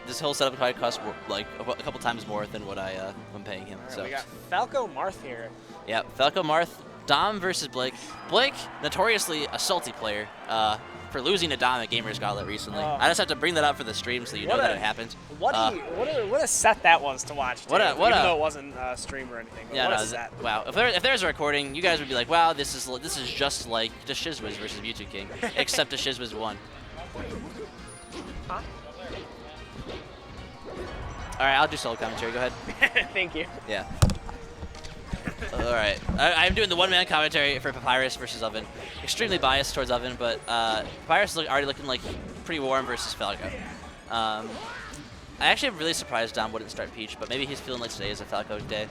this whole setup probably costs like a couple times more than what I'm paying him. Right, So we got Falco Marth here. yeah, Falco Marth, Dom versus Blake. Blake, notoriously a salty player for losing to Dom at Gamers Gauntlet recently. I just have to bring that up for the stream so you know that it happened. What a set that was to watch, too, even though it wasn't stream or anything. But yeah, what a set. Wow, if there's a recording, you guys would be like, wow, this is just like the Shizwiz versus Mewtwo King, except the Shizwiz won. Huh? All right, I'll do solo commentary. Go ahead. Thank you. Yeah. All right. I'm doing the one-man commentary for Papyrus versus Oven. Extremely biased towards Oven, but Papyrus is already looking like pretty warm versus Falco. I actually am really surprised Dom wouldn't start Peach, but maybe he's feeling like today is a Falco day.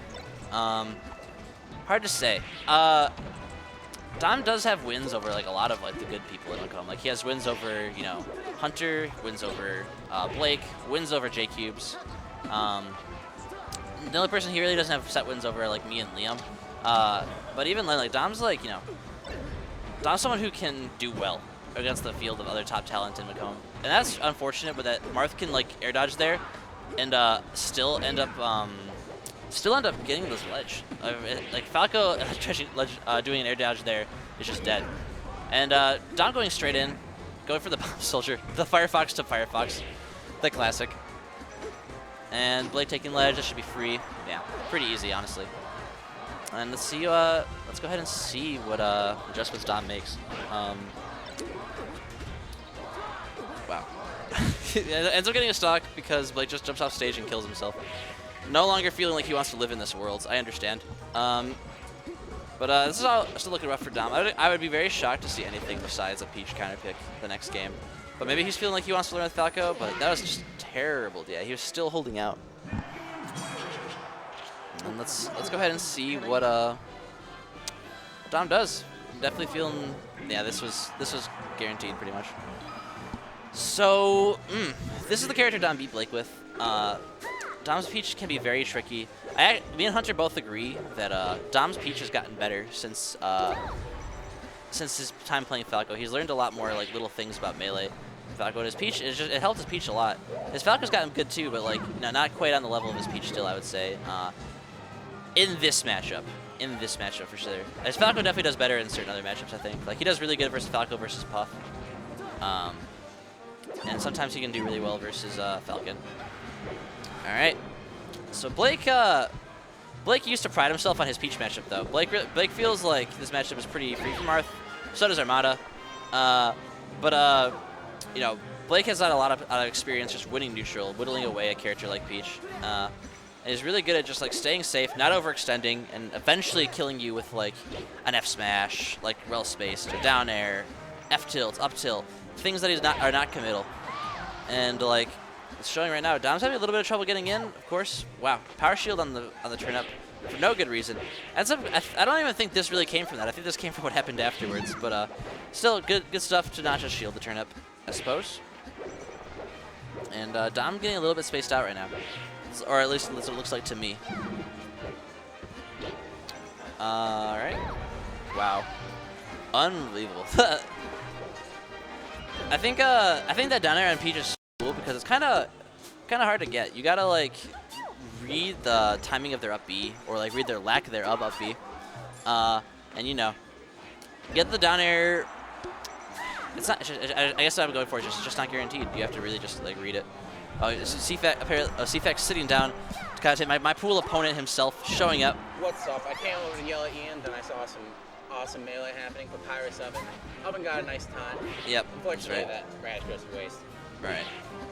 Hard to say. Dom does have wins over like a lot of like the good people in Macomb. Like he has wins over Hunter, wins over Blake, wins over J-Cubes. The only person he really doesn't have set wins over like me and Liam. But even then, like Dom's like Dom's someone who can do well against the field of other top talent in Macomb, and that's unfortunate. But that Marth can like air dodge there, and still end up getting this ledge. Like Falco doing an air dodge there is just dead, and Dom going straight in, going for the Bomb Soldier, the Firefox to Firefox, the classic. And Blake taking ledge, that should be free. Yeah, pretty easy, honestly. And let's see. Let's go ahead and see what adjustments Dom makes. Wow. Ends up getting a stock because Blake just jumps off stage and kills himself. No longer feeling like he wants to live in this world. I understand. But this is all still looking rough for Dom. I would be very shocked to see anything besides a Peach counter pick the next game. But maybe he's feeling like he wants to learn with Falco, but that was just terrible. Yeah, he was still holding out. And let's go ahead and see what Dom does. Definitely feeling, yeah, this was guaranteed pretty much. So this is the character Dom beat Blake with. Dom's Peach can be very tricky. Me and Hunter both agree that Dom's Peach has gotten better since his time playing Falco. He's learned a lot more like little things about melee. Falco and his Peach it helped his Peach a lot. His Falco's gotten good too, but like not quite on the level of his Peach still, I would say. In this matchup for sure. His Falco definitely does better in certain other matchups, I think. Like he does really good versus Falco versus Puff. And sometimes he can do really well versus Falcon. All right. So Blake used to pride himself on his Peach matchup though. Blake feels like this matchup is pretty free from Marth. So does Armada. Blake has had a lot of experience just winning neutral, whittling away a character like Peach. And he's really good at just like staying safe, not overextending, and eventually killing you with like an F smash, like rel spaced, or down air, F tilt, up tilt, things that are not committal. And like it's showing right now, Dom's having a little bit of trouble getting in. Of course, wow, power shield on the turn up for no good reason. I don't even think this really came from that. I think this came from what happened afterwards. But still good stuff to not just shield the turn up, I suppose. And Dom getting a little bit spaced out right now. Or at least that's what it looks like to me. Alright. Wow. Unbelievable. I think that down air on Peach is cool because it's kinda hard to get. You gotta like read the timing of their up B or like read their lack of their up B. And get the down air. It's not. I guess what I'm going for is just not guaranteed. You have to really just like read it. CFAX sitting down to kind of take my pool opponent himself showing up. What's up? I came over to yell at Ian, then I saw some awesome melee happening. Papyrus Oven. Oven got a nice taunt. Yep. Unfortunately, that radish goes to waste. Right.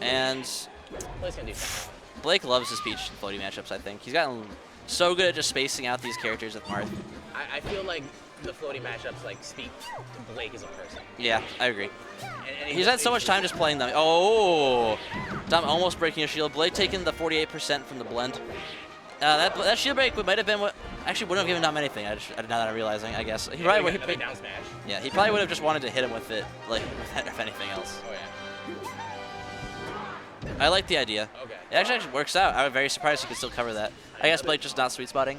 And Blake's gonna do something. Blake loves his Peach floaty matchups, I think. He's gotten so good at just spacing out these characters with Marth. I feel like the floaty matchups like speak to Blake as a person. Yeah, I agree. And He's had so much time just playing them. Oh! Dom almost breaking a shield. Blake taking the 48% from the blend. That shield break might have been what actually wouldn't have given Dom anything. Now that I'm realizing, I guess he probably would. Down smash. Yeah, he probably would have just wanted to hit him with it, like if anything else. Oh yeah. I like the idea. Okay. It actually works out. I was very surprised he could still cover that. I guess Blake just not sweet spotting.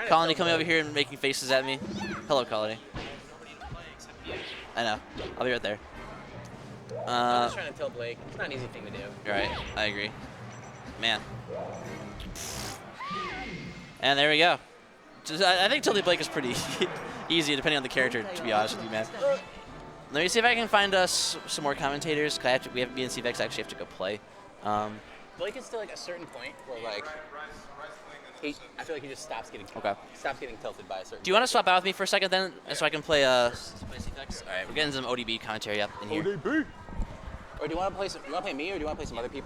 Colony coming over here and making faces at me. Hello, Colony. I know. I'll be right there. I'm just trying to tell Blake. It's not an easy thing to do. Right, I agree. Man. And there we go. I think tilting Blake is pretty easy, depending on the character, to be honest with you, man. Let me see if I can find us some more commentators. Cause me and CVX actually have to go play. Blake is still like a certain point where like I feel like he just stops getting tilted by a certain. Do you want to swap out with me for a second then, so I can play CVX? All right, we're getting some ODB commentary up in here. ODB. Or do you want to play me, or do you want to play some other people?